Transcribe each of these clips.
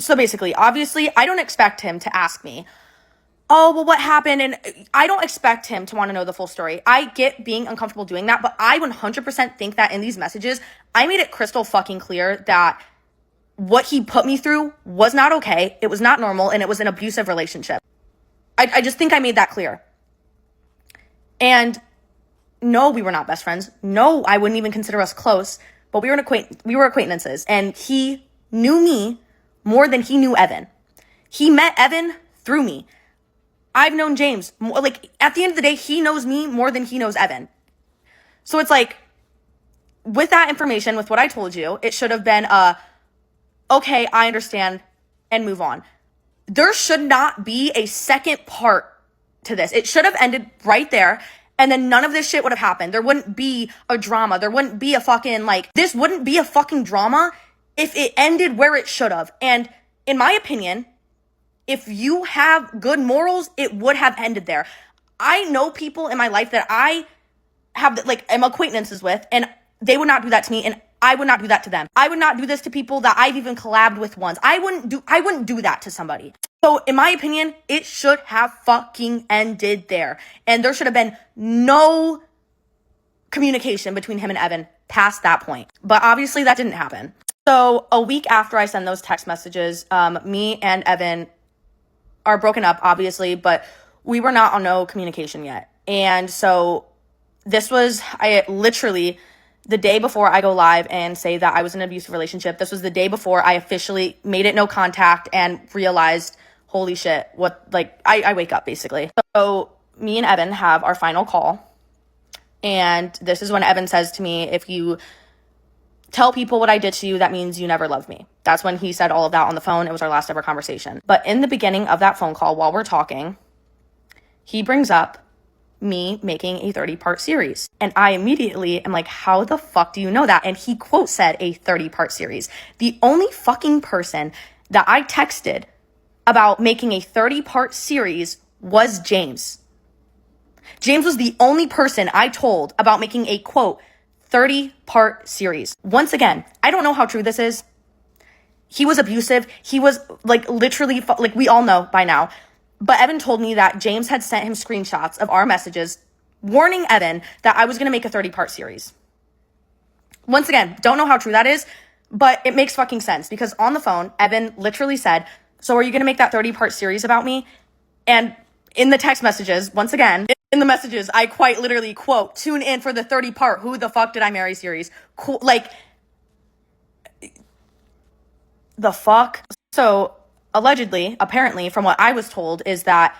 So basically, obviously, I don't expect him to ask me, oh, well, what happened? And I don't expect him to want to know the full story. I get being uncomfortable doing that, but I 100% think that in these messages, I made it crystal fucking clear that what he put me through was not okay. It was not normal, and it was an abusive relationship. I just think I made that clear. And no, we were not best friends. No, I wouldn't even consider us close, but we were acquaintances, and he knew me more than he knew Evan. He met Evan through me. I've known James, like, at the end of the day, he knows me more than he knows Evan. So it's like, with that information, with what I told you, it should have been, okay, I understand, and move on. There should not be a second part to this. It should have ended right there, and then none of this shit would have happened. There wouldn't be a drama. There wouldn't be a fucking, like, this wouldn't be a fucking drama if it ended where it should have. And in my opinion, if you have good morals, it would have ended there. I know people in my life that I have, like, am acquaintances with, and they would not do that to me, and I would not do that to them. I would not do this to people that I've even collabed with once. I wouldn't do that to somebody. So in my opinion, it should have fucking ended there. And there should have been no communication between him and Evan past that point. But obviously that didn't happen. So a week after I send those text messages, me and Evan are broken up, obviously, but we were not on no communication yet. And so this was, literally, the day before I go live and say that I was in an abusive relationship. This was the day before I officially made it no contact and realized, holy shit, I wake up, basically. So me and Evan have our final call. And this is when Evan says to me, if you tell people what I did to you, that means you never loved me. That's when he said all of that on the phone. It was our last ever conversation. But in the beginning of that phone call, while we're talking, he brings up me making a 30-part series. And I immediately am like, how the fuck do you know that? And he quote said a 30-part series. The only fucking person that I texted about making a 30-part series was James. James was the only person I told about making a quote 30-part series. Once again, I don't know how true this is. He was abusive. He was like literally, like we all know by now. But Evan told me that James had sent him screenshots of our messages warning Evan that I was going to make a 30-part series. Once again, don't know how true that is, but it makes fucking sense because on the phone, Evan literally said, so are you going to make that 30-part series about me? And in the text messages, once again, in the messages, I quite literally quote, tune in for the 30-part Who the Fuck Did I Marry series. Cool, like, the fuck? So allegedly, apparently, from what I was told, is that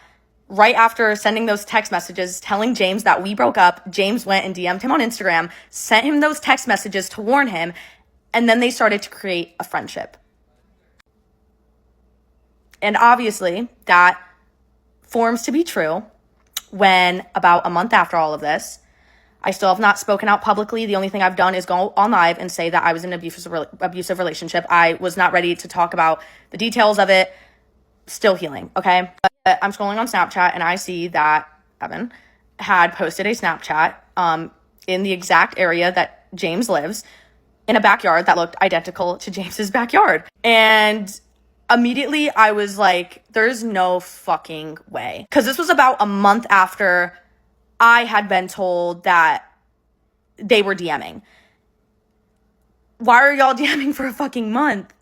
right after sending those text messages telling James that we broke up, James went and DM'd him on Instagram, sent him those text messages to warn him, and then they started to create a friendship. And obviously, that forms to be true when about a month after all of this, I still have not spoken out publicly. The only thing I've done is go on live and say that I was in an abusive relationship. I was not ready to talk about the details of it. Still healing, okay? But I'm scrolling on Snapchat and I see that Evan had posted a Snapchat in the exact area that James lives in a backyard that looked identical to James's backyard. And immediately I was like, there's no fucking way. Because this was about a month after I had been told that they were DMing. Why are y'all DMing for a fucking month?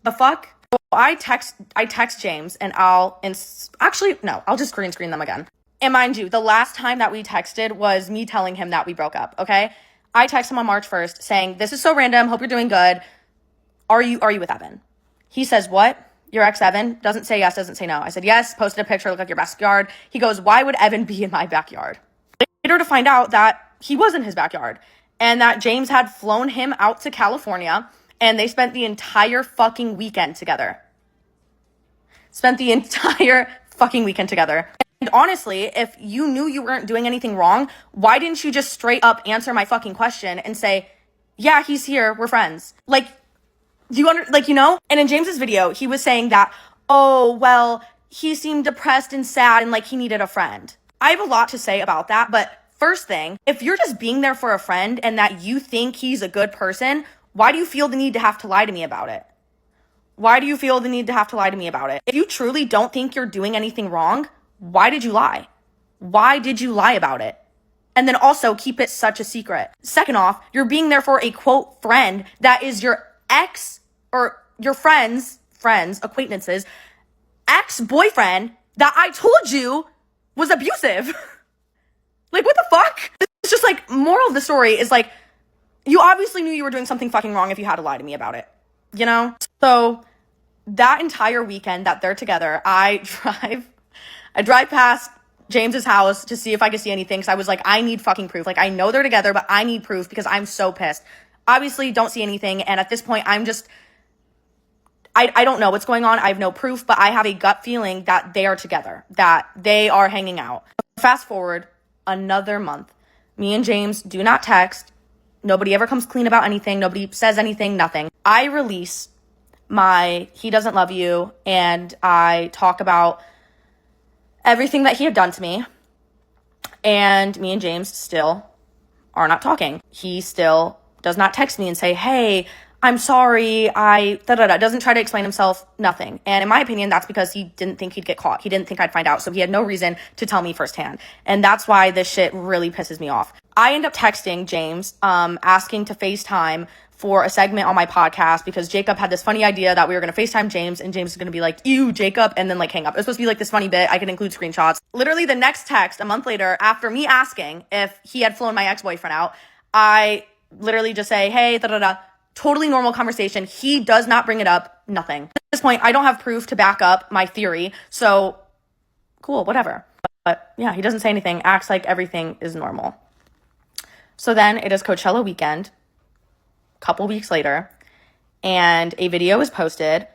The fuck? So I text James and I'll just green screen them again. And mind you, the last time that we texted was me telling him that we broke up, okay? I text him on March 1st saying, this is so random, hope you're doing good. Are you with Evan? He says, what? Your ex Evan? Doesn't say yes, doesn't say no. I said, yes, posted a picture, looked like your backyard. He goes, why would Evan be in my backyard? Later to find out that he was in his backyard and that James had flown him out to California and they spent the entire fucking weekend together. And honestly, if you knew you weren't doing anything wrong, why didn't you just straight up answer my fucking question and say, yeah, he's here, we're friends? Like, And in James's video, he was saying that, oh, well, he seemed depressed and sad and like he needed a friend. I have a lot to say about that, but first thing, if you're just being there for a friend and that you think he's a good person, why do you feel the need to have to lie to me about it? Why do you feel the need to have to lie to me about it? If you truly don't think you're doing anything wrong, why did you lie? Why did you lie about it? And then also keep it such a secret. Second off, you're being there for a quote friend that is your ex or your friends, acquaintances, ex-boyfriend that I told you was abusive. Like, what the fuck? It's just like, moral of the story is like, you obviously knew you were doing something fucking wrong if you had to lie to me about it, you know? So that entire weekend that they're together, I drive past James's house to see if I could see anything. Cause I was like, I need fucking proof. Like, I know they're together, but I need proof because I'm so pissed. Obviously don't see anything. And at this point, I'm just, I don't know what's going on. I have no proof, but I have a gut feeling that they are together, that they are hanging out. Fast forward another month. Me and James do not text. Nobody ever comes clean about anything. Nobody says anything, nothing. I release my He Doesn't Love You, and I talk about everything that he had done to me. And me and James still are not talking. He still does not text me and say, hey, I'm sorry, doesn't try to explain himself, nothing. And in my opinion, that's because he didn't think he'd get caught. He didn't think I'd find out. So he had no reason to tell me firsthand. And that's why this shit really pisses me off. I end up texting James, asking to FaceTime for a segment on my podcast because Jacob had this funny idea that we were going to FaceTime James and James is going to be like, ew, Jacob, and then like hang up. It was supposed to be like this funny bit. I could include screenshots. Literally the next text a month later, after me asking if he had flown my ex-boyfriend out, I literally just say, hey, totally normal conversation. He does not bring it up. Nothing. At this point, I don't have proof to back up my theory. So cool, whatever. But yeah, he doesn't say anything, acts like everything is normal. So then it is Coachella weekend, a couple weeks later, and a video is posted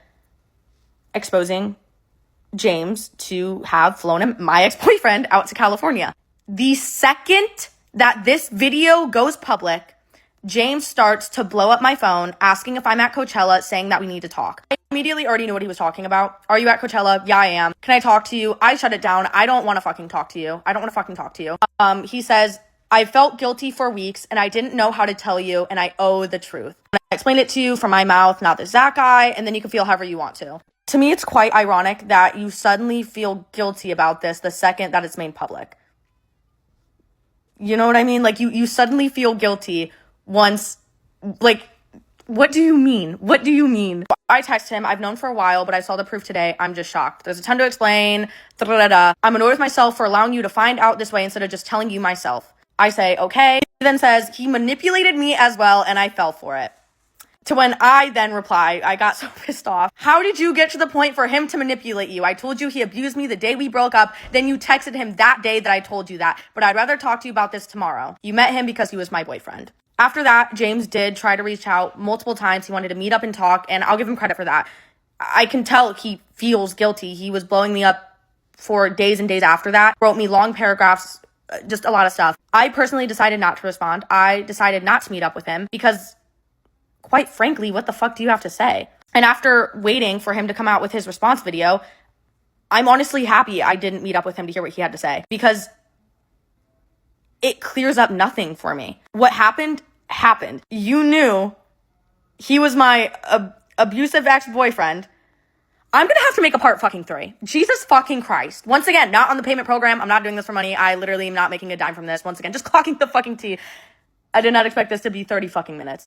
exposing James to have flown my ex-boyfriend out to California. The second that this video goes public, James starts to blow up my phone, asking if I'm at Coachella, saying that we need to talk. I immediately already knew what he was talking about. Are you at Coachella? Yeah, I am. Can I talk to you? I shut it down. I don't want to fucking talk to you. He says, I felt guilty for weeks and I didn't know how to tell you and I owe the truth. I explained it to you from my mouth, not the Zach guy, and then you can feel however you want to. To me, it's quite ironic that you suddenly feel guilty about this the second that it's made public. You know what I mean? Like you suddenly feel guilty once, like, what do you mean? What do you mean? I text him, I've known for a while, but I saw the proof today. I'm just shocked. There's a ton to explain. I'm annoyed with myself for allowing you to find out this way instead of just telling you myself. I say, okay. He then says, he manipulated me as well, and I fell for it. To when I then reply, I got so pissed off. How did you get to the point for him to manipulate you? I told you he abused me the day we broke up. Then you texted him that day that I told you that. But I'd rather talk to you about this tomorrow. You met him because he was my boyfriend. After that, James did try to reach out multiple times. He wanted to meet up and talk, and I'll give him credit for that. I can tell he feels guilty. He was blowing me up for days and days after that. Wrote me long paragraphs, just a lot of stuff. I personally decided not to respond. I decided not to meet up with him because, quite frankly, what the fuck do you have to say? And after waiting for him to come out with his response video, I'm honestly happy I didn't meet up with him to hear what he had to say because it clears up nothing for me. What happened. You knew he was my abusive ex-boyfriend. I'm gonna have to make a part fucking 3. Jesus fucking Christ. Once again, not on the payment program. I'm not doing this for money. I literally am not making a dime from this. Once again, just clocking the fucking T. I did not expect this to be 30 fucking minutes.